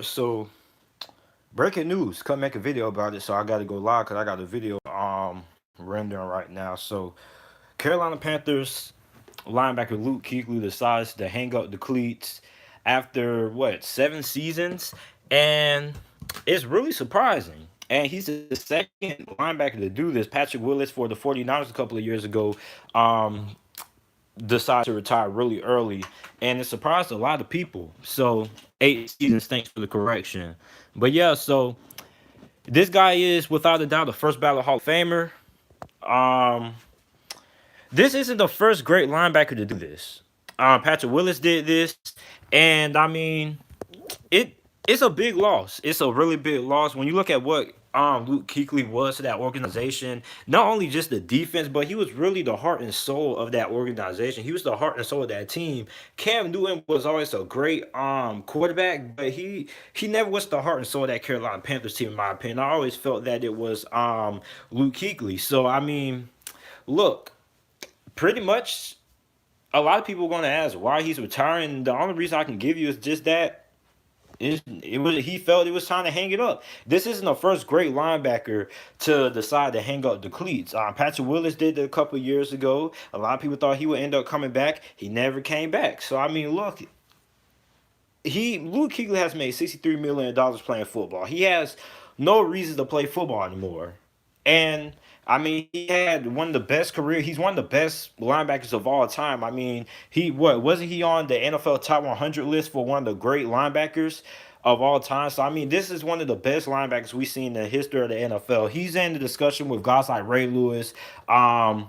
So breaking news, come make a video about it. So I got to go live because I got a video rendering right now. So Carolina Panthers linebacker Luke Kuechly decides to hang up the cleats after what 7 seasons, and it's really surprising. And he's the second linebacker to do this. Patrick Willis for the 49ers a couple of years ago um, decided to retire really early, and it surprised a lot of people. So 8 seasons, thanks for the correction. But yeah, so this guy is without a doubt the first ballot Hall of Famer. Um, this isn't the first great linebacker to do this. Patrick Willis did this, and I mean, it it's a big loss. It's a really big loss when you look at what Luke Kuechly was to that organization. Not only just the defense, but he was really the heart and soul of that organization. He was the heart and soul of that team. Cam Newton was always a great quarterback, but he never was the heart and soul of that Carolina Panthers team, in my opinion. I always felt that it was Luke Kuechly. So I mean, look, pretty much a lot of people are going to ask why he's retiring. The only reason I can give you is just that he felt it was time to hang it up. This isn't the first great linebacker to decide to hang up the cleats. Patrick Willis did it a couple years ago. A lot of people thought he would end up coming back. He never came back. So I mean, look, he Luke Kuechly has made $63 million playing football. He has no reason to play football anymore. And I mean, he had one of the best career. He's one of the best linebackers of all time. I mean, he what wasn't he on the NFL top 100 list for one of the great linebackers of all time? So I mean, this is one of the best linebackers we've seen in the history of the NFL. He's in the discussion with guys like Ray Lewis, Brian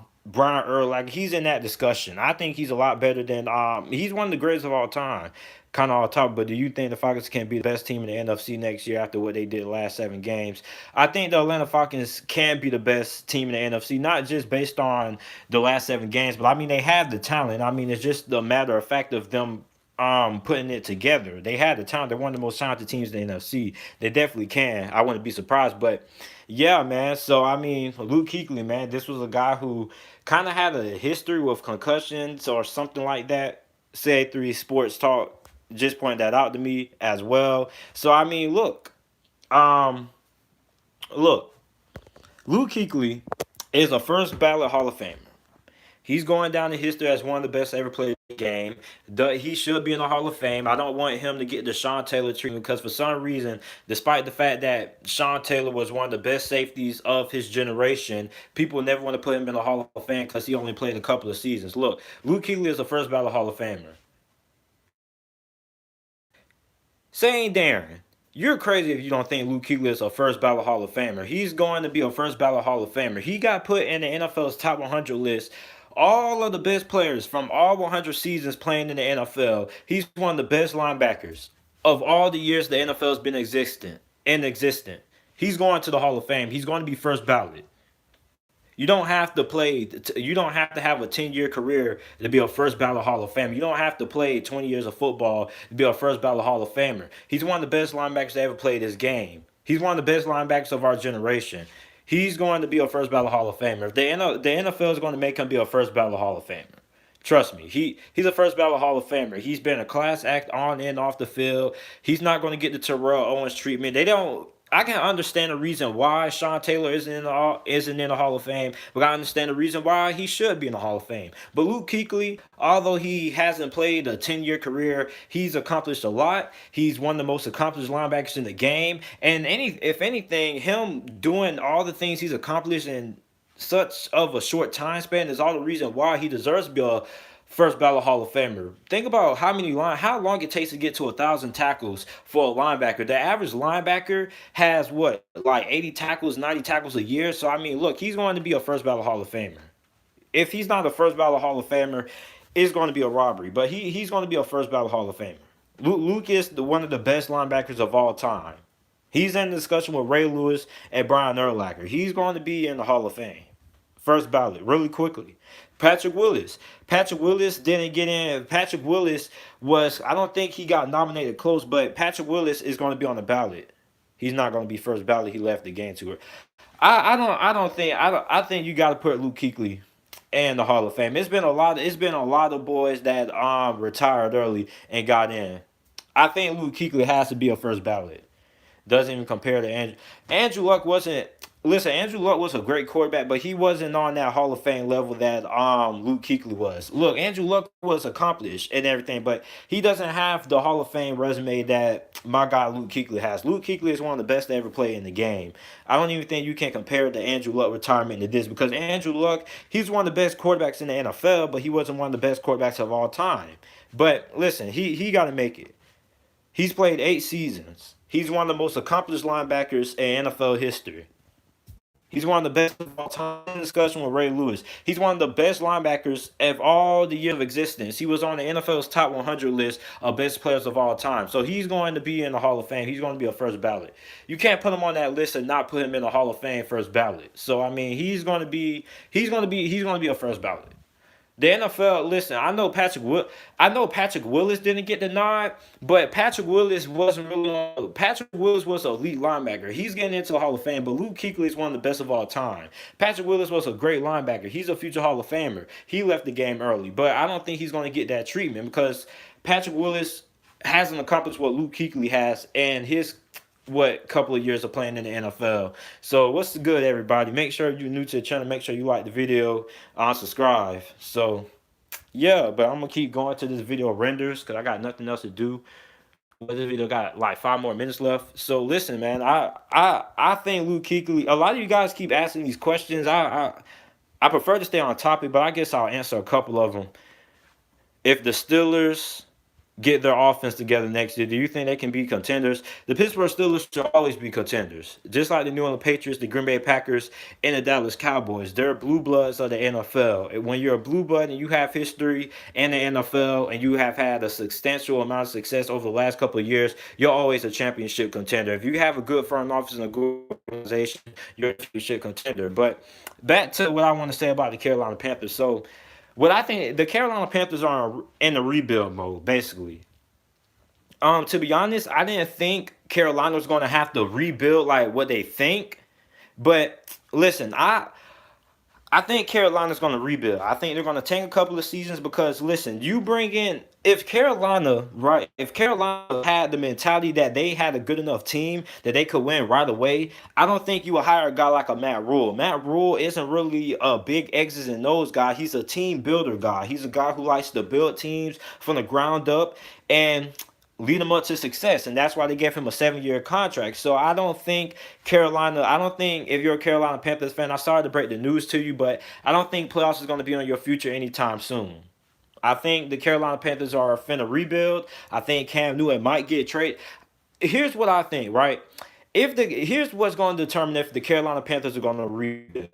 Earl. Like he's in that discussion. I think he's a lot better than he's one of the greatest of all time. Kind of off top, but do you think the Falcons can be the best team in the NFC next year after what they did the last 7 games? I think the Atlanta Falcons can be the best team in the NFC, not just based on the last 7 games, but I mean they have the talent. I mean it's just a matter of fact of them putting it together. They had the talent. They're one of the most talented teams in the NFC. They definitely can. I wouldn't be surprised, but yeah, man. So I mean, Luke Kuechly, man, this was a guy who kind of had a history with concussions or something like that. Say three Sports Talk just pointed that out to me as well. So I mean, um, look, Luke Kuechly is a first ballot Hall of Famer. He's going down in history as one of the best to ever play the game. He should be in the Hall of Fame. I don't want him to get the Sean Taylor treatment because for some reason, despite the fact that Sean Taylor was one of the best safeties of his generation, people never want to put him in the Hall of Fame because he only played a couple of seasons. Look, Luke Kuechly is a first ballot Hall of Famer. Saying Darren, you're crazy if you don't think Luke Kuechly is a first ballot Hall of Famer. He's going to be a first ballot Hall of Famer. He got put in the NFL's top 100 list. All of the best players from all 100 seasons playing in the NFL. He's one of the best linebackers of all the years the NFL's been existent. He's going to the Hall of Fame. He's going to be first ballot. You don't have to play. You don't have to have a 10-year career to be a first ballot Hall of Famer. You don't have to play 20 years of football to be a first ballot Hall of Famer. He's one of the best linebackers to ever play this game. He's one of the best linebackers of our generation. He's going to be a first ballot Hall of Famer. If the NFL is going to make him be a first ballot Hall of Famer. Trust me, he's a first ballot Hall of Famer. He's been a class act on and off the field. He's not going to get the Terrell Owens treatment. They don't. I can understand the reason why Sean Taylor isn't in the Hall of Fame, but I understand the reason why he should be in the Hall of Fame. But Luke Kuechly, although he hasn't played a 10-year career, he's accomplished a lot. He's one of the most accomplished linebackers in the game, and if anything, him doing all the things he's accomplished in such of a short time span is all the reason why he deserves to be a first ballot Hall of Famer. Think about how long it takes to get to 1,000 tackles for a linebacker. The average linebacker has what, like 80 tackles, 90 tackles a year. So I mean, look, he's going to be a first ballot Hall of Famer. If he's not a first ballot Hall of Famer, it's going to be a robbery. But he's going to be a first ballot Hall of Famer. Luke is one of the best linebackers of all time. He's in discussion with Ray Lewis and Brian Urlacher. He's going to be in the Hall of Fame. First ballot, really quickly. Patrick Willis. Patrick Willis didn't get in. Patrick Willis I don't think he got nominated close, but Patrick Willis is going to be on the ballot. He's not going to be first ballot. He left the game to her. I think you got to put Luke Kuechly in the Hall of Fame. It's been a lot of boys that retired early and got in. I think Luke Kuechly has to be a first ballot. Doesn't even compare to Andrew. Andrew Luck wasn't. Listen, Andrew Luck was a great quarterback, but he wasn't on that Hall of Fame level that Luke Kuechly was. Look, Andrew Luck was accomplished and everything, but he doesn't have the Hall of Fame resume that my guy Luke Kuechly has. Luke Kuechly is one of the best to ever play in the game. I don't even think you can compare the Andrew Luck retirement to this because Andrew Luck, he's one of the best quarterbacks in the NFL, but he wasn't one of the best quarterbacks of all time. But listen, he got to make it. He's played 8 seasons. He's one of the most accomplished linebackers in NFL history. He's one of the best of all time. In discussion with Ray Lewis. He's one of the best linebackers of all the years of existence. He was on the NFL's top 100 list of best players of all time. So he's going to be in the Hall of Fame. He's going to be a first ballot. You can't put him on that list and not put him in the Hall of Fame first ballot. So I mean, he's going to be a first ballot. The NFL, listen, I know Patrick Willis didn't get the nod, but Patrick Willis wasn't really on. Patrick Willis was an elite linebacker. He's getting into the Hall of Fame, but Luke Kuechly is one of the best of all time. Patrick Willis was a great linebacker. He's a future Hall of Famer. He left the game early, but I don't think he's going to get that treatment because Patrick Willis hasn't accomplished what Luke Kuechly has, and his what couple of years of playing in the NFL. So what's good, everybody? Make sure you're new to the channel. Make sure you like the video, subscribe. So yeah, but I'm gonna keep going to this video renders because I got nothing else to do. But this video got like 5 more minutes left. So listen, man, I think Luke Kuechly. A lot of you guys keep asking these questions. I prefer to stay on topic, but I guess I'll answer a couple of them. If the Steelers get their offense together next year, do you think they can be contenders? The Pittsburgh Steelers should always be contenders. Just like the New England Patriots, the Green Bay Packers, and the Dallas Cowboys. They're blue bloods of the NFL. And when you're a blue blood and you have history in the NFL and you have had a substantial amount of success over the last couple of years, you're always a championship contender. If you have a good front office and a good organization, you're a championship contender. But back to what I want to say about the Carolina Panthers. So what I think the Carolina Panthers are in the rebuild mode, basically. To be honest, I didn't think Carolina was going to have to rebuild like what they think. But listen, I think Carolina's going to rebuild. I think they're going to take a couple of seasons because listen, you bring in if Carolina had the mentality that they had a good enough team that they could win right away, I don't think you would hire a guy like a Matt Rule. Matt Rule isn't really a big X's and O's guy. He's a team builder guy. He's a guy who likes to build teams from the ground up and lead them up to success, and that's why they gave him a 7-year contract. So I don't think if you're a Carolina Panthers fan, I'm sorry to break the news to you, but I don't think playoffs is going to be on your future anytime soon. I think the Carolina Panthers are finna rebuild. I think Cam Newton might get traded. Here's what I think, right? Here's what's going to determine if the Carolina Panthers are going to rebuild.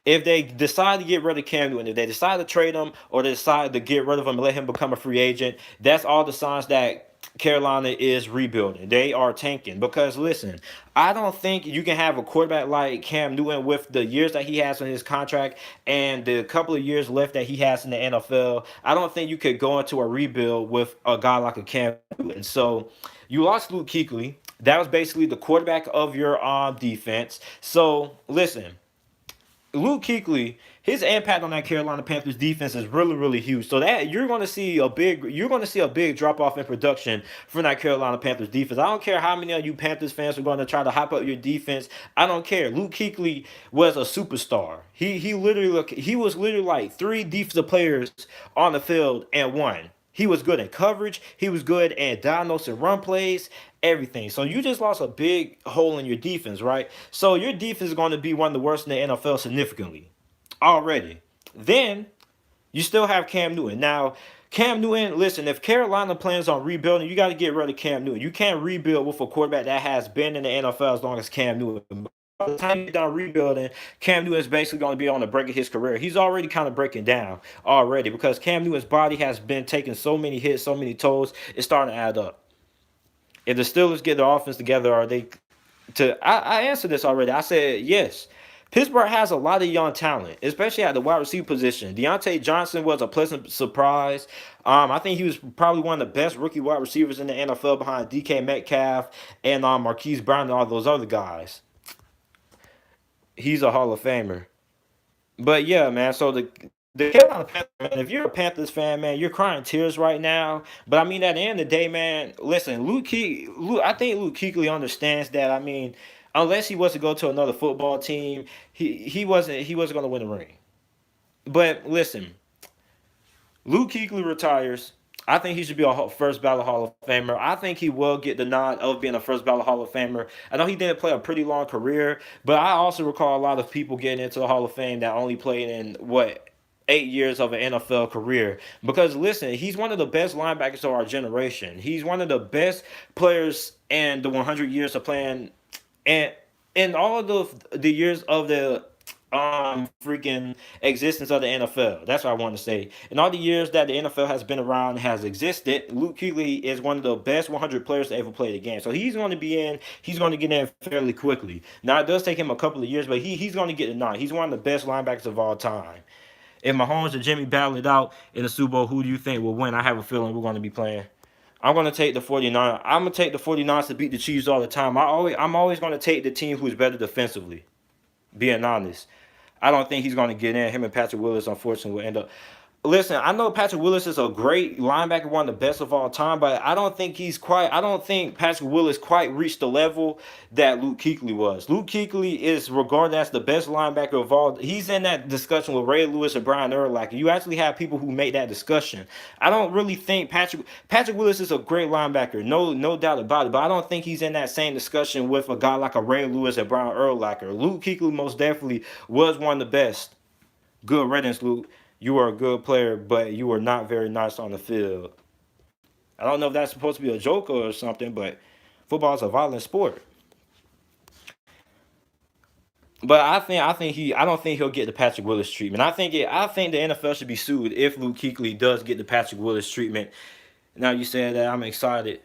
If they decide to get rid of Cam Newton, if they decide to trade him or they decide to get rid of him and let him become a free agent, that's all the signs that Carolina is rebuilding. They are tanking because listen, I don't think you can have a quarterback like Cam Newton with the years that he has on his contract and the couple of years left that he has in the NFL. I don't think you could go into a rebuild with a guy like a Cam Newton. So you lost Luke Kuechly. That was basically the quarterback of your defense. So listen, Luke Kuechly, his impact on that Carolina Panthers defense is really, really huge. So that you're going to see a big drop off in production from that Carolina Panthers defense. I don't care how many of you Panthers fans are going to try to hype up your defense. I don't care. Luke Kuechly was a superstar. He was literally like 3 defensive players on the field and one. He was good in coverage. He was good at diagnosing run plays, everything. So you just lost a big hole in your defense, right? So your defense is going to be one of the worst in the NFL significantly already. Then you still have Cam Newton. Now, Cam Newton, listen, if Carolina plans on rebuilding, you got to get rid of Cam Newton. You can't rebuild with a quarterback that has been in the NFL as long as Cam Newton. By the time you're done rebuilding, Cam Newton is basically going to be on the break of his career. He's already kind of breaking down already because Cam Newton's body has been taking so many hits, so many tolls, it's starting to add up. If the Steelers get their offense together, are they I answered this already. I said yes. Pittsburgh has a lot of young talent, especially at the wide receiver position. Deontay Johnson was a pleasant surprise. I think he was probably one of the best rookie wide receivers in the NFL behind DK Metcalf and Marquise Brown and all those other guys. He's a Hall of Famer. But yeah, man, so the Carolina Panthers, man, if you're a Panthers fan, man, you're crying tears right now. But I mean, at the end of the day, man, listen, I think Luke Kuechly understands that. I mean, unless he was to go to another football team, he wasn't going to win a ring. But listen, Luke Kuechly retires. I think he should be a first ballot Hall of Famer. I think he will get the nod of being a first ballot Hall of Famer. I know he didn't play a pretty long career, but I also recall a lot of people getting into the Hall of Fame that only played in what 8 years of an NFL career. Because listen, he's one of the best linebackers of our generation. He's one of the best players in the 100 years of playing, and in all of the years of the freaking existence of the NFL. That's what I want to say. In all the years that the NFL has been around, has existed, Luke Kuechly is one of the best 100 players to ever play the game. So he's going to be in. He's going to get in fairly quickly. Now it does take him a couple of years, but he's going to get a nod. He's one of the best linebackers of all time. If Mahomes and Jimmy battle it out in the Super Bowl, who do you think will win? I have a feeling we're going to be playing. I'm going to take the 49ers. I'm going to take the 49ers to beat the Chiefs all the time. I'm always going to take the team who's better defensively, being honest. I don't think he's going to get in. Him and Patrick Willis, unfortunately, will end up. Listen, I know Patrick Willis is a great linebacker, one of the best of all time, but I don't think he's quite. I don't think Patrick Willis quite reached the level that Luke Kuechly was. Luke Kuechly is regarded as the best linebacker of all. He's in that discussion with Ray Lewis and Brian Urlacher. You actually have people who make that discussion. I don't really think Patrick Willis is a great linebacker, no doubt about it. But I don't think he's in that same discussion with a guy like a Ray Lewis and Brian Urlacher. Luke Kuechly most definitely was one of the best. Good riddance, Luke. You are a good player, but you are not very nice on the field. I don't know if that's supposed to be a joke or something, but football is a violent sport. But I don't think he'll get the Patrick Willis treatment. I think the NFL should be sued if Luke Kuechly does get the Patrick Willis treatment. Now you said that I'm excited.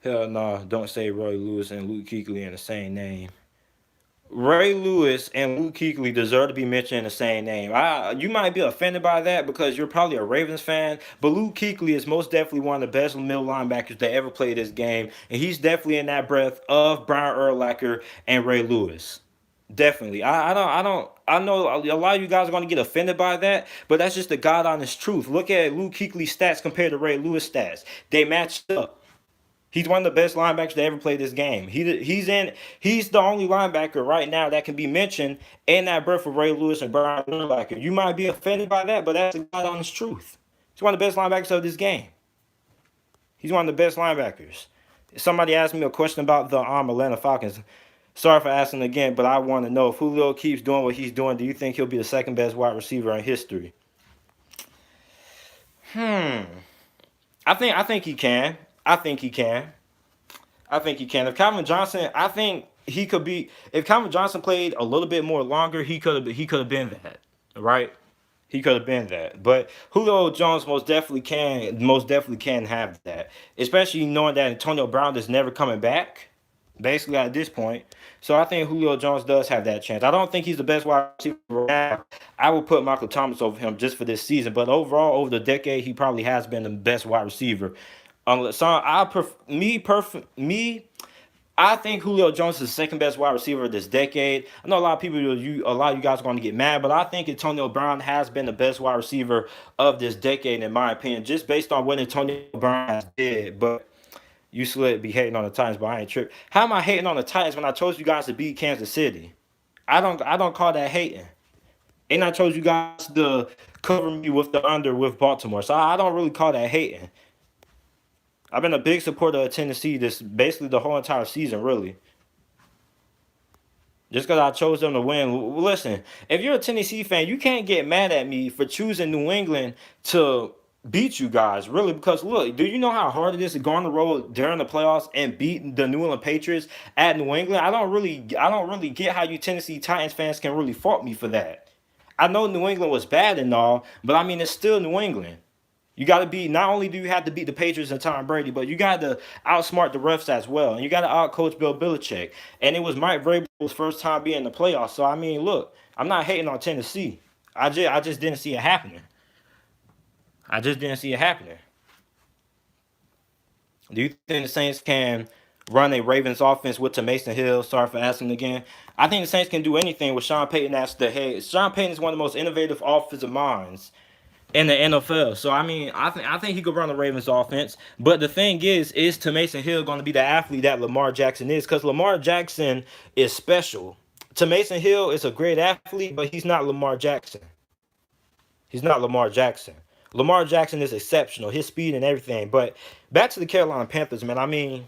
Hell no, don't say Roy Lewis and Luke Kuechly in the same name. Ray Lewis and Luke Kuechly deserve to be mentioned in the same name. You might be offended by that because you're probably a Ravens fan, but Luke Kuechly is most definitely one of the best middle linebackers that ever played this game, and he's definitely in that breath of Brian Urlacher and Ray Lewis. Definitely. I know a lot of you guys are going to get offended by that, but that's just the God honest truth. Look at Luke Kuechly's stats compared to Ray Lewis' stats. They match up. He's one of the best linebackers to ever play this game. He's the only linebacker right now that can be mentioned in that breath of Ray Lewis and Brian Urlacher. You might be offended by that, but that's the God honest truth. He's one of the best linebackers of this game. He's one of the best linebackers. Somebody asked me a question about the Atlanta Falcons. Sorry for asking again, but I want to know if Julio keeps doing what he's doing, do you think he'll be the second best wide receiver in history? Hmm. I think he can. I think he can. I think he can. If Calvin Johnson, I think he could be. If Calvin Johnson played a little bit more longer, he could have been that, right? He could have been that. But Julio Jones most definitely can have that, especially knowing that Antonio Brown is never coming back, basically at this point. So I think Julio Jones does have that chance. I don't think he's the best wide receiver right now. I would put Michael Thomas over him just for this season, but overall, over the decade, he probably has been the best wide receiver. So I think Julio Jones is the second best wide receiver of this decade. I know a lot of people, a lot of you guys are going to get mad, but I think Antonio Brown has been the best wide receiver of this decade, in my opinion, just based on what Antonio Brown has did. But you should be hating on the Titans, but I ain't tripping. How am I hating on the Titans when I told you guys to beat Kansas City? I don't call that hating. And I told you guys to cover me with the under with Baltimore. So I don't really call that hating. I've been a big supporter of Tennessee this basically the whole entire season, really. Just because I chose them to win. Listen, if you're a Tennessee fan, you can't get mad at me for choosing New England to beat you guys, really. Because look, do you know how hard it is to go on the road during the playoffs and beat the New England Patriots at New England? I don't really get how you Tennessee Titans fans can really fault me for that. I know New England was bad and all, but I mean it's still New England. You got to be. Not only do you have to beat the Patriots and Tom Brady, but you got to outsmart the refs as well, and you got to outcoach Bill Belichick. And it was Mike Vrabel's first time being in the playoffs. So I mean, look, I'm not hating on Tennessee. I just didn't see it happening. I just didn't see it happening. Do you think the Saints can run a Ravens offense with to Mason Hill. Sorry for asking again. I think the Saints can do anything with Sean Payton as the head. Sean Payton is one of the most innovative offensive minds in the NFL. So I mean, I think he could run the Ravens offense. But the thing is to Mason Hill going to be the athlete that Lamar Jackson is? Because Lamar Jackson is special. To Mason Hill is a great athlete, but he's not Lamar Jackson. He's not Lamar Jackson. Lamar Jackson is exceptional, his speed and everything. But back to the Carolina Panthers, man. I mean,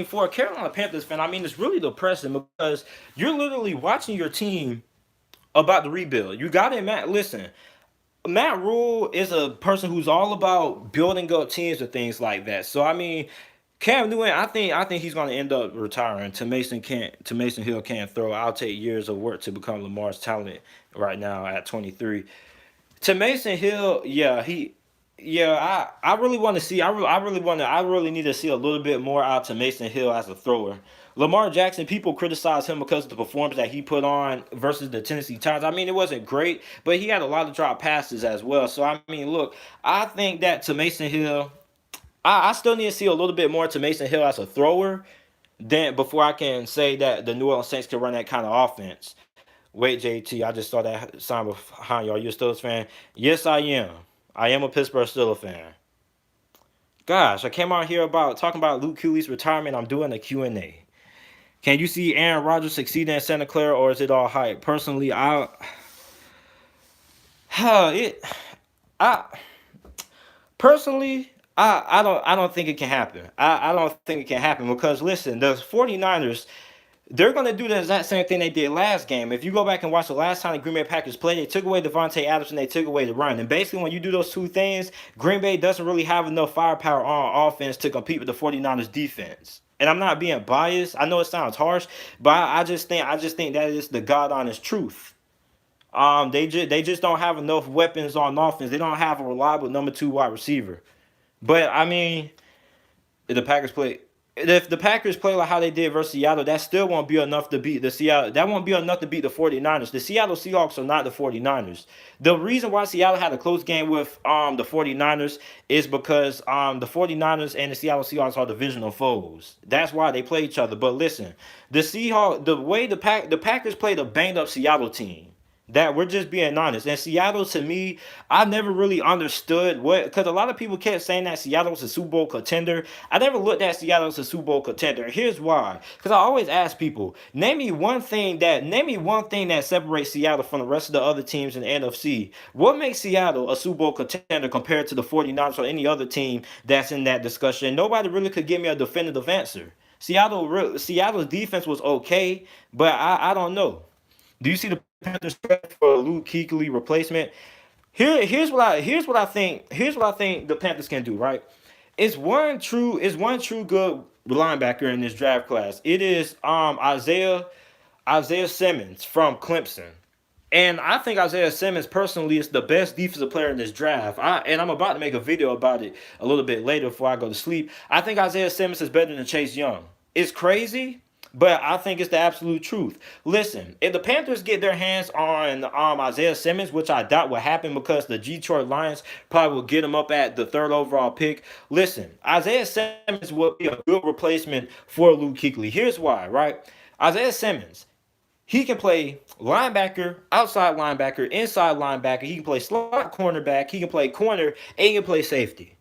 for a Carolina Panthers fan, I mean, it's really depressing because you're literally watching your team about the rebuild. You got it, Matt. Listen, Matt Rule is a person who's all about building up teams and things like that. So I mean, Cam Newton, I think he's going to end up retiring. To Mason Hill can't throw. I'll take years of work to become Lamar's talent right now at 23. To Mason Hill, I really want to see. I really need to see a little bit more out to Mason Hill as a thrower. Lamar Jackson, people criticize him because of the performance that he put on versus the Tennessee Titans. I mean, it wasn't great, but he had a lot of drop passes as well. So I mean, look, I think that to Mason Hill, I still need to see a little bit more to Mason Hill as a thrower than before I can say that the New Orleans Saints can run that kind of offense. Wait, JT, I just saw that sign behind y'all. You a Steelers fan? Yes, I am. I am a Pittsburgh Steelers fan. Gosh, I came out here about talking about Luke Kuechly's retirement. I'm doing a Q&A. Can you see Aaron Rodgers succeeding in Santa Clara, or is it all hype? Personally, it, I personally, I don't think it can happen. I don't think it can happen because listen, the 49ers, they're going to do the exact same thing they did last game. If you go back and watch the last time the Green Bay Packers played, they took away Devontae Adams and they took away the run. And basically, when you do those two things, Green Bay doesn't really have enough firepower on offense to compete with the 49ers defense. And I'm not being biased. I know it sounds harsh, but I just think that is the God honest truth. They just don't have enough weapons on offense. They don't have a reliable number two wide receiver. But I mean, if the Packers play if the Packers play like how they did versus Seattle, that still won't be enough to beat the Seattle. That won't be enough to beat the 49ers. The Seattle Seahawks are not the 49ers. The reason why Seattle had a close game with the 49ers is because the 49ers and the Seattle Seahawks are divisional foes. That's why they play each other. But listen, the way the Packers played a banged up Seattle team. That we're just being honest. And Seattle, to me, I never really understood what, because a lot of people kept saying that Seattle was a Super Bowl contender. I never looked at Seattle as a Super Bowl contender. Here's why. Because I always ask people, name me one thing that separates Seattle from the rest of the other teams in the NFC. What makes Seattle a Super Bowl contender compared to the 49ers or any other team that's in that discussion? Nobody really could give me a definitive answer. Seattle's defense was okay, but I don't know. Do you see the Panthers threat for a Luke Kuechly replacement? Here's what I think the Panthers can do. Right, it's one true good linebacker in this draft class. It is Isaiah Simmons from Clemson. And I think Isaiah Simmons personally is the best defensive player in this draft. I'm about to make a video about it a little bit later before I go to sleep. I think Isaiah Simmons is better than Chase Young. It's crazy, but I think it's the absolute truth. Listen, if the Panthers get their hands on Isaiah Simmons, which I doubt will happen because the Detroit Lions probably will get him up at the third overall pick. Listen, Isaiah Simmons will be a good replacement for Luke Kuechly. Here's why, right? Isaiah Simmons, he can play linebacker, outside linebacker, inside linebacker. He can play slot cornerback. He can play corner, and he can play safety.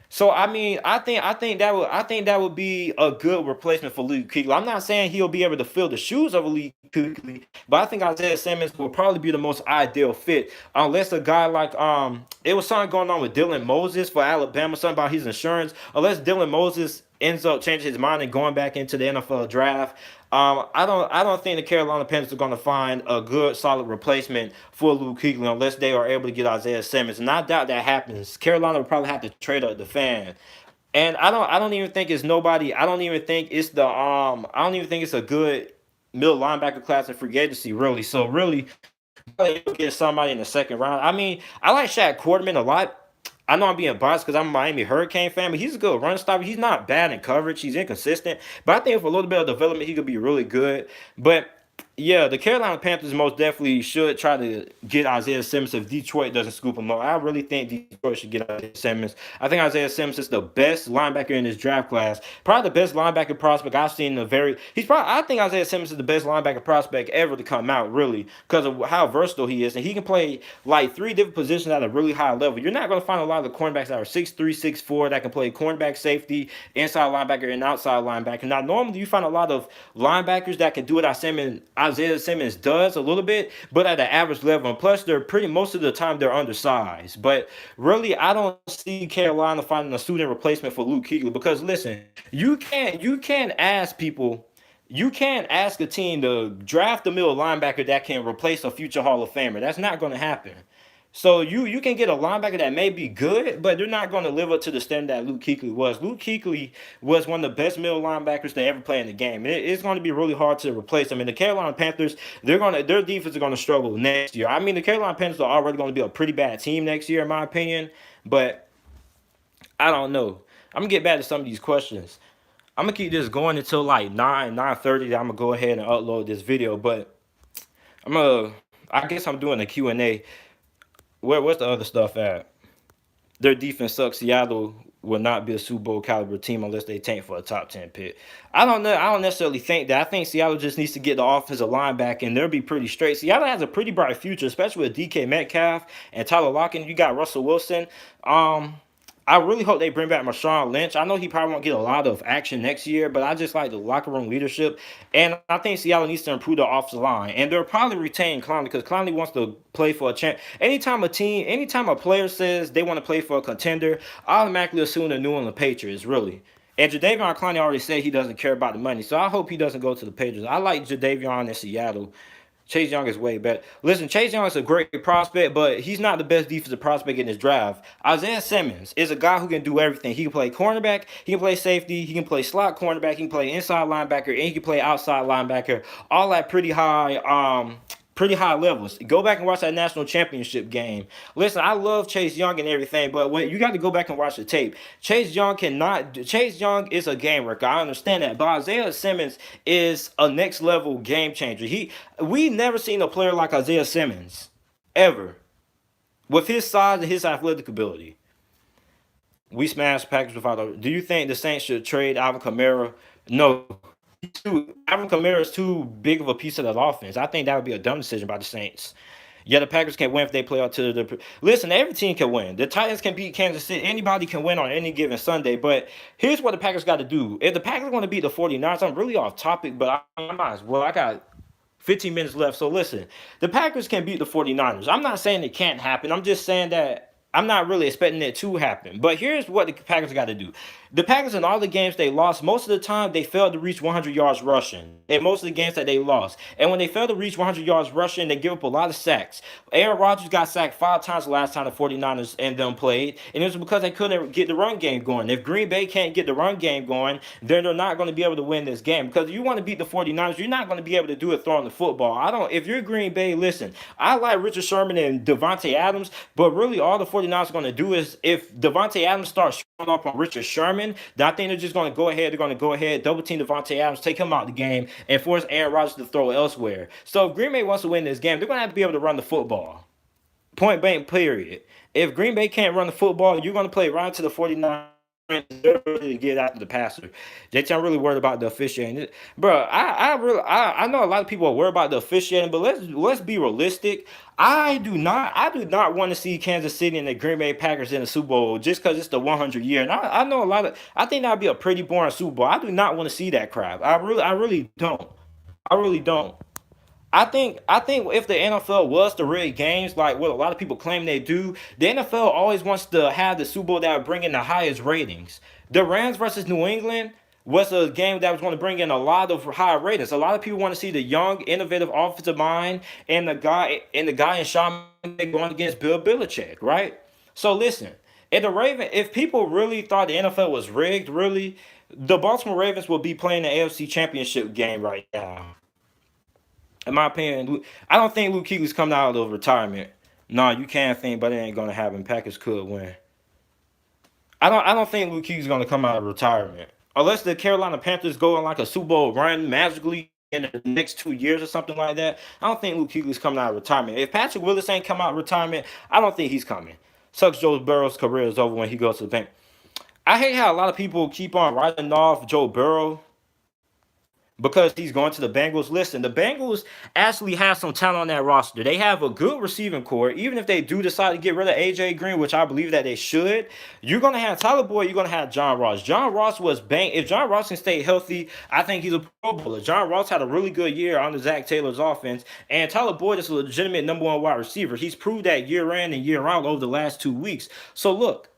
So I mean, I think that would be a good replacement for Luke Kuechly. I'm not saying he'll be able to fill the shoes of Luke Kuechly, but I think Isaiah Simmons will probably be the most ideal fit. Unless a guy like it was something going on with Dylan Moses for Alabama, something about his insurance. Unless Dylan Moses ends up changing his mind and going back into the NFL draft. I don't think the Carolina Panthers are going to find a good solid replacement for Luke Kuechly unless they are able to get Isaiah Simmons. And I doubt that happens. Carolina will probably have to trade up the fan. And I don't even think it's nobody. I don't even think it's I don't even think it's a good middle linebacker class in free agency, really. So really get somebody in the second round. I mean, I like Shaq Quarterman a lot. I know I'm being biased because I'm a Miami Hurricane fan, but he's a good run stopper. He's not bad in coverage. He's inconsistent, but I think for a little bit of development, he could be really good. But Yeah, the Carolina Panthers most definitely should try to get Isaiah Simmons if Detroit doesn't scoop him up. I really think Detroit should get Isaiah Simmons. I think Isaiah Simmons is the best linebacker in this draft class. Probably the best linebacker prospect I've seen in a very. He's probably. I think Isaiah Simmons is the best linebacker prospect ever to come out, really, because of how versatile he is, and he can play like three different positions at a really high level. You're not going to find a lot of the cornerbacks that are 6'3", 6'4", that can play cornerback, safety, inside linebacker, and outside linebacker. Now, normally you find a lot of linebackers that can do what Isaiah Simmons does a little bit, but at an average level. And plus, they're pretty most of the time they're undersized. But really, I don't see Carolina finding a suited replacement for Luke Kuechly because listen, you can't ask people. You can't ask a team to draft a middle linebacker that can replace a future Hall of Famer. That's not going to happen. So you can get a linebacker that may be good, but they're not going to live up to the standard that Luke Kuechly was. Luke Kuechly was one of the best middle linebackers to ever play in the game. It's going to be really hard to replace him. And the Carolina Panthers, their defense is going to struggle next year. I mean, the Carolina Panthers are already going to be a pretty bad team next year, in my opinion. But I don't know. I'm gonna get back to some of these questions. I'm gonna keep this going until like 9:30. I'm gonna go ahead and upload this video, but I'm gonna. I guess I'm doing a Q&A. What's the other stuff at? Their defense sucks. Seattle will not be a Super Bowl caliber team unless they tank for a top 10 pick. I don't know. I don't necessarily think that. I think Seattle just needs to get the offensive line back, and they'll be pretty straight. Seattle has a pretty bright future, especially with DK Metcalf and Tyler Lockett. You got Russell Wilson. Um, I really hope they bring back Marshawn Lynch. I know he probably won't get a lot of action next year, but I just like the locker room leadership. And I think Seattle needs to improve their offensive line. And they'll probably retain Clowney because Clowney wants to play for a champ. Anytime a player says they want to play for a contender, I automatically assume the New England Patriots, really. And Jadeveon Clowney already said he doesn't care about the money. So I hope he doesn't go to the Patriots. I like Jadeveon in Seattle. Chase Young is way better. Listen, Chase Young is a great prospect, but he's not the best defensive prospect in this draft. Isaiah Simmons is a guy who can do everything. He can play cornerback, he can play safety, he can play slot cornerback, he can play inside linebacker, and he can play outside linebacker, all at pretty high levels. Go back and watch that national championship game. Listen, I love Chase Young and everything, but when you got to go back and watch the tape, Chase Young is a game wrecker. I understand that, but Isaiah Simmons is a next level game changer. We never seen a player like Isaiah Simmons ever with his size and his athletic ability. We smashed Packers without a. Do you think the Saints should trade Alvin Kamara? No. Alvin Kamara is too big of a piece of that offense. I think that would be a dumb decision by the Saints. Yeah, the Packers can win if they play up to the. Listen, every team can win. The Titans can beat Kansas City. Anybody can win on any given Sunday. But here's what the Packers got to do. If the Packers want to beat the 49ers, I'm really off topic, but I might as well. I got 15 minutes left. So listen, the Packers can beat the 49ers. I'm not saying it can't happen. I'm just saying that I'm not really expecting it to happen. But here's what the Packers got to do. The Packers in all the games they lost, most of the time they failed to reach 100 yards rushing in most of the games that they lost. And when they failed to reach 100 yards rushing, they give up a lot of sacks. Aaron Rodgers got sacked 5 times the last time the 49ers and them played, and it was because they couldn't get the run game going. If Green Bay can't get the run game going, then they're not going to be able to win this game. Because if you want to beat the 49ers, you're not going to be able to do it throwing the football. If you're Green Bay, listen, I like Richard Sherman and Devontae Adams, but really all the 49ers are going to do is if Devontae Adams starts showing up on Richard Sherman, then I think they're just going to go ahead. They're going to go ahead, double team Devontae Adams, take him out of the game, and force Aaron Rodgers to throw elsewhere. So if Green Bay wants to win this game, they're going to have to be able to run the football. Point blank, period. If Green Bay can't run the football, you're going to play right to the 49ers. They're ready to get after the passer. I'm really worried about the officiating, bro. I know a lot of people are worried about the officiating, but let's be realistic. I do not want to see Kansas City and the Green Bay Packers in the Super Bowl just because it's the 100 year. And I know I think that'd be a pretty boring Super Bowl. I do not want to see that crap. I really don't. I really don't. I think if the NFL was to rig games like what a lot of people claim they do, the NFL always wants to have the Super Bowl that would bring in the highest ratings. The Rams versus New England was a game that was going to bring in a lot of high ratings. A lot of people want to see the young, innovative offensive mind and the guy in Sean McVay going against Bill Belichick, right? So listen, if people really thought the NFL was rigged, really, the Baltimore Ravens will be playing the AFC Championship game right now. In my opinion, I don't think Luke Kuechly's coming out of retirement. No, you can't think, but it ain't gonna happen. Packers could win. I don't think Luke Kuechly's gonna come out of retirement unless the Carolina Panthers go on like a Super Bowl run magically. in the next 2 years or something like that, I don't think Luke Kuechly's coming out of retirement. If Patrick Willis ain't come out of retirement, I don't think he's coming. Sucks Joe Burrow's career is over when he goes to the bank. I hate how a lot of people keep on writing off Joe Burrow because he's going to the Bengals. Listen, the Bengals actually have some talent on that roster. They have a good receiving core. Even if they do decide to get rid of AJ Green, which I believe that they should, you're gonna have Tyler Boyd. You're gonna have John Ross. John Ross was bang. If John Ross can stay healthy, I think he's a Pro Bowler. John Ross had a really good year under Zach Taylor's offense, and Tyler Boyd is a legitimate number one wide receiver. He's proved that year in and year out over the last 2 weeks. So look,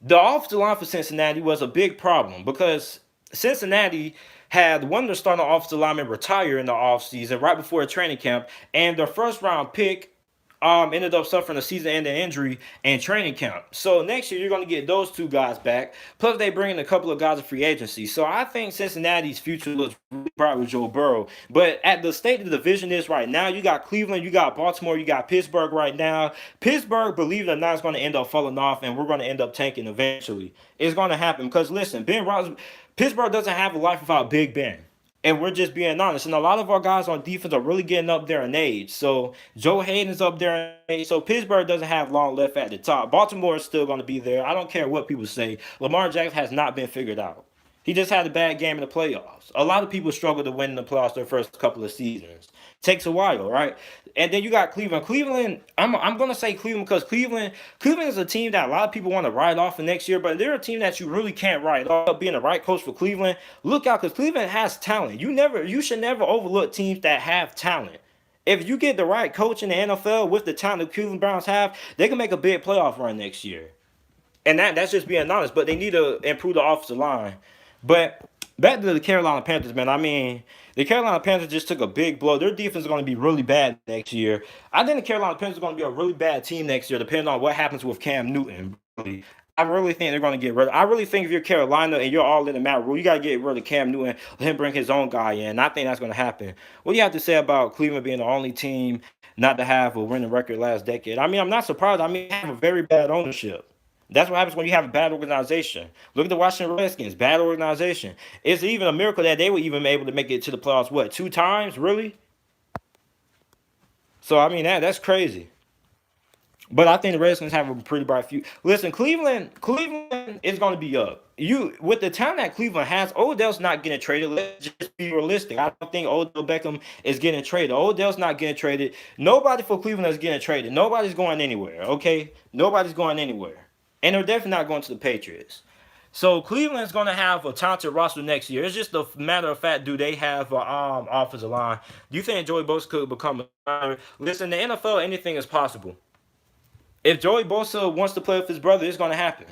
the offensive line for Cincinnati was a big problem because Cincinnati had one of their starting offensive linemen retire in the offseason right before a training camp, and their first round pick ended up suffering a season-ending injury in training camp. So next year you're going to get those two guys back. Plus they bring in a couple of guys of free agency. So I think Cincinnati's future looks really bright with Joe Burrow. But at the state of the division is right now, you got Cleveland, you got Baltimore, you got Pittsburgh right now. Pittsburgh, believe it or not, is going to end up falling off, and we're going to end up tanking eventually. It's going to happen because listen, Pittsburgh doesn't have a life without Big Ben. And we're just being honest. And a lot of our guys on defense are really getting up there in age. So Joe Hayden's up there in age. So Pittsburgh doesn't have long left at the top. Baltimore is still going to be there. I don't care what people say. Lamar Jackson has not been figured out. He just had a bad game in the playoffs. A lot of people struggle to win in the playoffs their first couple of seasons. Takes a while, right? And then you got Cleveland. Cleveland, I'm gonna say Cleveland because Cleveland is a team that a lot of people want to write off for next year, but they're a team that you really can't write off. Being the right coach for Cleveland, look out because Cleveland has talent. You should never overlook teams that have talent. If you get the right coach in the NFL with the talent the Cleveland Browns have, they can make a big playoff run next year. And that's just being honest. But they need to improve the offensive line. But back to the Carolina Panthers, man. I mean, the Carolina Panthers just took a big blow. Their defense is going to be really bad next year. I think the Carolina Panthers are going to be a really bad team next year, depending on what happens with Cam Newton. Really. I really think they're going to get rid of. I really think if you're Carolina and you're all in the Matt Rule, you got to get rid of Cam Newton, let him bring his own guy in. I think that's going to happen. What do you have to say about Cleveland being the only team not to have a winning record last decade? I mean, I'm not surprised. I mean, they have a very bad ownership. That's what happens when you have a bad organization. Look at the Washington Redskins, bad organization. It's even a miracle that they were even able to make it to the playoffs, what, 2 times? Really? So, I mean, that's crazy. But I think the Redskins have a pretty bright future. Listen, Cleveland is going to be up. You with the talent that Cleveland has, Odell's not getting traded. Let's just be realistic. I don't think Odell Beckham is getting traded. Odell's not getting traded. Nobody for Cleveland is getting traded. Nobody's going anywhere. Okay, nobody's going anywhere, and they're definitely not going to the Patriots. So Cleveland's going to have a talented roster next year. It's just a matter of fact, do they have an offensive line? Do you think Joey Bosa could become a? Listen, the NFL, anything is possible. If Joey Bosa wants to play with his brother, it's going to happen.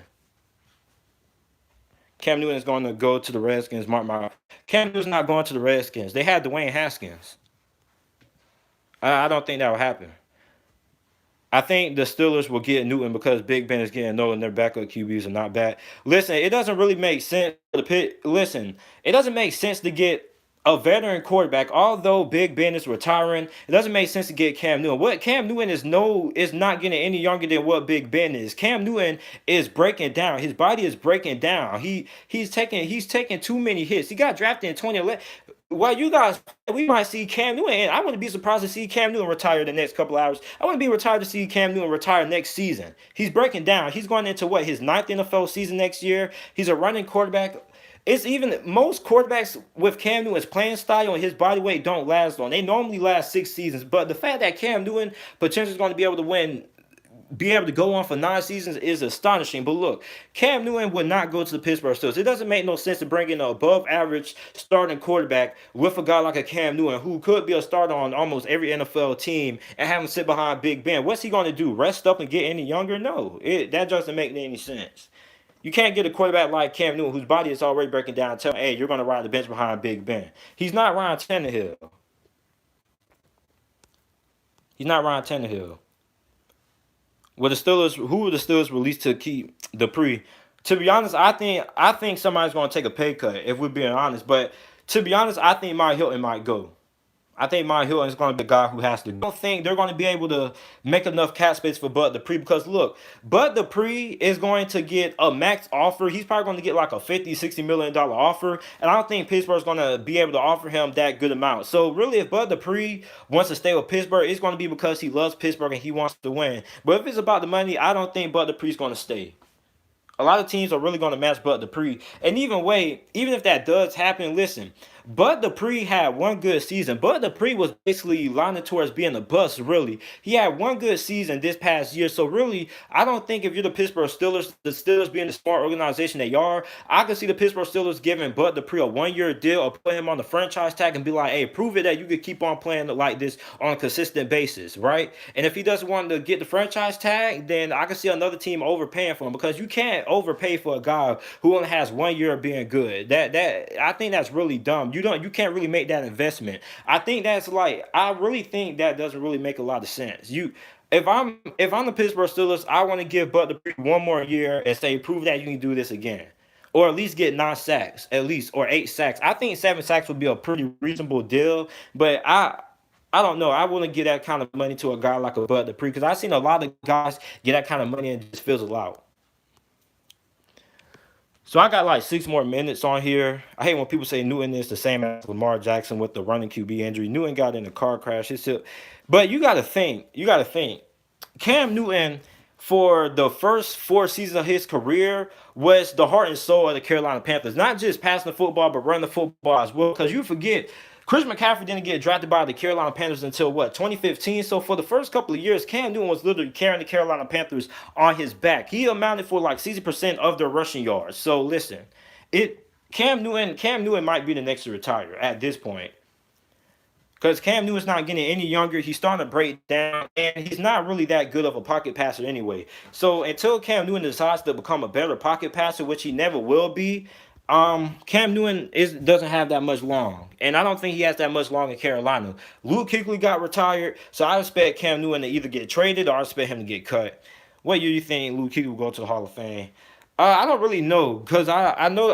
Cam Newton is going to go to the Redskins. Mark my. Cam Newton's not going to the Redskins. They had Dwayne Haskins. I don't think that will happen. I think the Steelers will get Newton because Big Ben is getting old and their backup QBs are not bad. Listen, it doesn't really make sense to pick. Listen, it doesn't make sense to get a veteran quarterback. Although Big Ben is retiring, it doesn't make sense to get Cam Newton. What Cam Newton is not getting any younger than what Big Ben is. Cam Newton is breaking down. His body is breaking down. He's taking too many hits. He got drafted in 2011. Well, you guys, we might see Cam Newton. And I wouldn't be surprised to see Cam Newton retire the next couple hours. I wouldn't be retired to see Cam Newton retire next season. He's breaking down. He's going into what, his ninth NFL season next year. He's a running quarterback. It's even most quarterbacks with Cam Newton's playing style and his body weight don't last long. They normally last 6 seasons. But the fact that Cam Newton potentially is going to be able to go on for 9 seasons is astonishing. But look, Cam Newton would not go to the Pittsburgh Steelers. It doesn't make no sense to bring in an above average starting quarterback with a guy like a Cam Newton who could be a starter on almost every NFL team and have him sit behind Big Ben. What's he going to do? Rest up and get any younger? No, that doesn't make any sense. You can't get a quarterback like Cam Newton whose body is already breaking down and tell him, hey, you're going to ride the bench behind Big Ben. He's not Ryan Tannehill. He's not Ryan Tannehill. Well, who were the Steelers released to keep Dupree? To be honest, I think somebody's going to take a pay cut, if we're being honest. But to be honest, I think Mike Hilton might go. I think Mike Hilton is going to be a guy who has to. I don't think they're going to be able to make enough cap space for Bud Dupree because look, Bud Dupree is going to get a max offer. He's probably going to get like a 50, $60 million offer, and I don't think Pittsburgh's going to be able to offer him that good amount. So really, if Bud Dupree wants to stay with Pittsburgh, it's going to be because he loves Pittsburgh and he wants to win. But if it's about the money, I don't think Bud Dupree's going to stay. A lot of teams are really going to match Bud Dupree. And even if that does happen, listen, Bud Dupree had one good season. Bud Dupree was basically lining towards being a bust, really. He had one good season this past year. So, really, I don't think if you're the Pittsburgh Steelers, the Steelers being the smart organization they are, I can see the Pittsburgh Steelers giving Bud Dupree a 1-year deal or put him on the franchise tag and be like, hey, prove it that you could keep on playing like this on a consistent basis, right? And if he doesn't want to get the franchise tag, then I can see another team overpaying for him because you can't overpay for a guy who only has 1 year of being good. That I think that's really dumb. You can't really make that investment. I really think that doesn't really make a lot of sense. If I'm the Pittsburgh Steelers, I want to give Bud Dupree 1 more year and say prove that you can do this again. Or at least get 9 sacks, at least, or 8 sacks. I think 7 sacks would be a pretty reasonable deal, but I don't know. I wouldn't give that kind of money to a guy like a Bud Dupree because I've seen a lot of guys get that kind of money and just fizzle out. So I got like 6 more minutes on here. I hate when people say Newton is the same as Lamar Jackson with the running QB injury. Newton got in a car crash. But you got to think. You got to think. Cam Newton, for the first 4 seasons of his career, was the heart and soul of the Carolina Panthers. Not just passing the football, but running the football as well. Because you forget, Chris McCaffrey didn't get drafted by the Carolina Panthers until what, 2015? So for the first couple of years, Cam Newton was literally carrying the Carolina Panthers on his back. He amounted for like 60% of their rushing yards. So listen, Cam Newton might be the next to retire at this point. Because Cam Newton's not getting any younger. He's starting to break down. And he's not really that good of a pocket passer anyway. So until Cam Newton decides to become a better pocket passer, which he never will be, Cam Newton doesn't have that much long. And I don't think he has that much long in Carolina. Luke Kuechly got retired. So I expect Cam Newton to either get traded or I expect him to get cut. What year do you think Luke Kuechly will go to the Hall of Fame? I don't really know because I know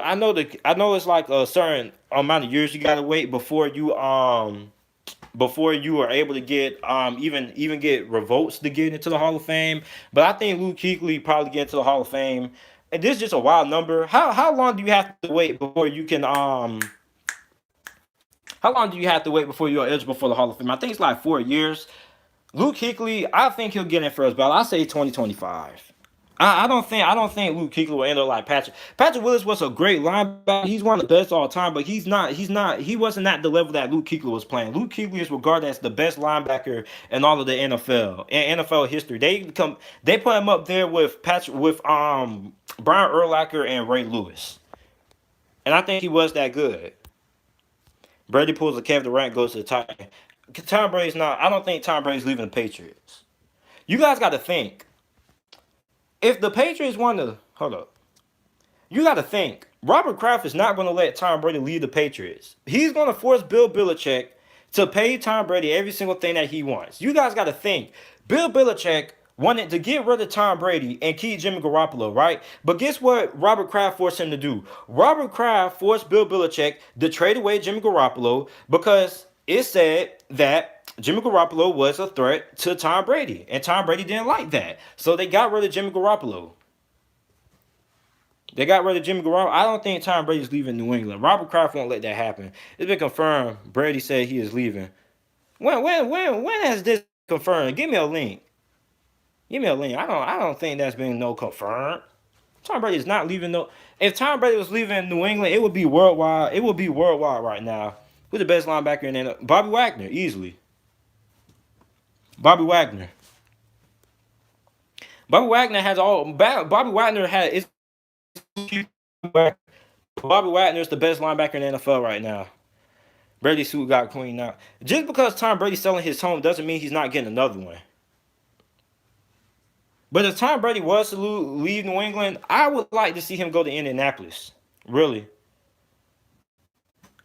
it's like a certain amount of years you gotta wait before you are able to get even get revotes to get into the Hall of Fame. But I think Luke Kuechly probably get into the Hall of Fame. And this is just a wild number. How long do you have to wait before you can how long do you have to wait before you're eligible for the Hall of Fame? I think it's like 4 years. Luke Kuechly, I think he'll get in first ballot. I say 2025. I don't think Luke Kuechly will end up like Patrick. Patrick Willis was a great linebacker. He's one of the best all time, but he wasn't at the level that Luke Kuechly was playing. Luke Kuechly is regarded as the best linebacker in all of the NFL in NFL history. They put him up there with Brian Urlacher and Ray Lewis. And I think he was that good. Brady pulls a Kevin Durant, goes to the Titans. Tom Brady's not. I don't think Tom Brady's leaving the Patriots. You guys got to think. If the Patriots want to hold up, you got to think. Robert Kraft is not going to let Tom Brady leave the Patriots. He's going to force Bill Belichick to pay Tom Brady every single thing that he wants. You guys got to think. Bill Belichick wanted to get rid of Tom Brady and keep Jimmy Garoppolo, right? But guess what Robert Kraft forced him to do? Robert Kraft forced Bill Belichick to trade away Jimmy Garoppolo because it said that Jimmy Garoppolo was a threat to Tom Brady, and Tom Brady didn't like that. So they got rid of Jimmy Garoppolo. I don't think Tom Brady's leaving New England. Robert Kraft won't let that happen. It's been confirmed. Brady said he is leaving. When has this confirmed? Give me a link. I don't think that's been no confirmed. Tom Brady is not leaving no. If Tom Brady was leaving New England, it would be worldwide. It would be worldwide right now. Who's the best linebacker in the Bobby Wagner, easily. Bobby Wagner. Bobby Wagner has all. Bobby Wagner has. Bobby Wagner is the best linebacker in the NFL right now. Brady's suit got cleaned out. Just because Tom Brady's selling his home doesn't mean he's not getting another one. But if Tom Brady was to leave New England, I would like to see him go to Indianapolis. Really.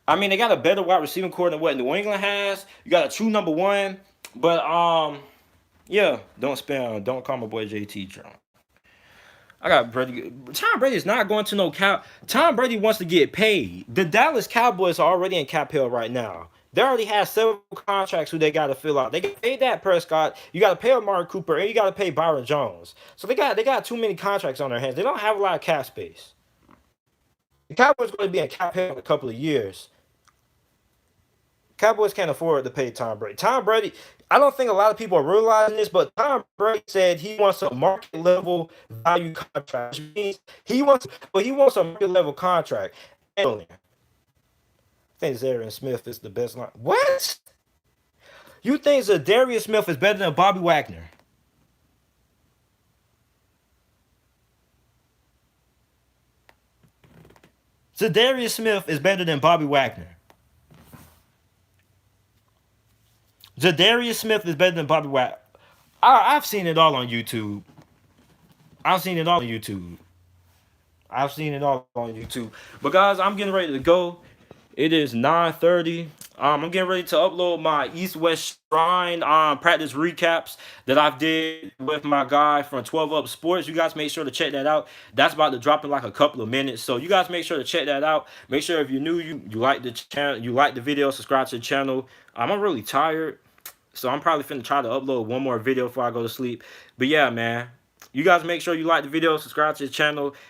I mean, they got a better wide receiving core than what New England has. You got a true number one. But yeah, don't call my boy JT drunk. I got Brady. Tom Brady is not going to no cap. Tom Brady wants to get paid. The Dallas Cowboys are already in cap hell right now. They already have several contracts who they got to fill out. They got to pay Dak Prescott. You got to pay Amari Cooper, and you got to pay Byron Jones. So they got too many contracts on their hands. They don't have a lot of cap space. The Cowboys going to be in cap hell in a couple of years. Cowboys can't afford to pay Tom Brady. Tom Brady, I don't think a lot of people are realizing this, but Tom Brady said he wants a market level value contract, which means he wants a market level contract. And I think Zadarius Smith is the best line. What? You think Zadarius Smith is better than Bobby Wagner? Zadarius Smith is better than Bobby Wagner. Zadarius Smith is better than Bobby Wagner. I've seen it all on YouTube. I've seen it all on YouTube. I've seen it all on YouTube. But guys, I'm getting ready to go. It is 9:30. I'm getting ready to upload my East West Shrine practice recaps that I did with my guy from 12 Up Sports. You guys make sure to check that out. That's about to drop in like a couple of minutes. So you guys make sure to check that out. Make sure if you're new, you like the channel, you like the video, subscribe to the channel. I'm really tired. So I'm probably finna try to upload one more video before I go to sleep. But yeah, man. You guys make sure you like the video, subscribe to the channel.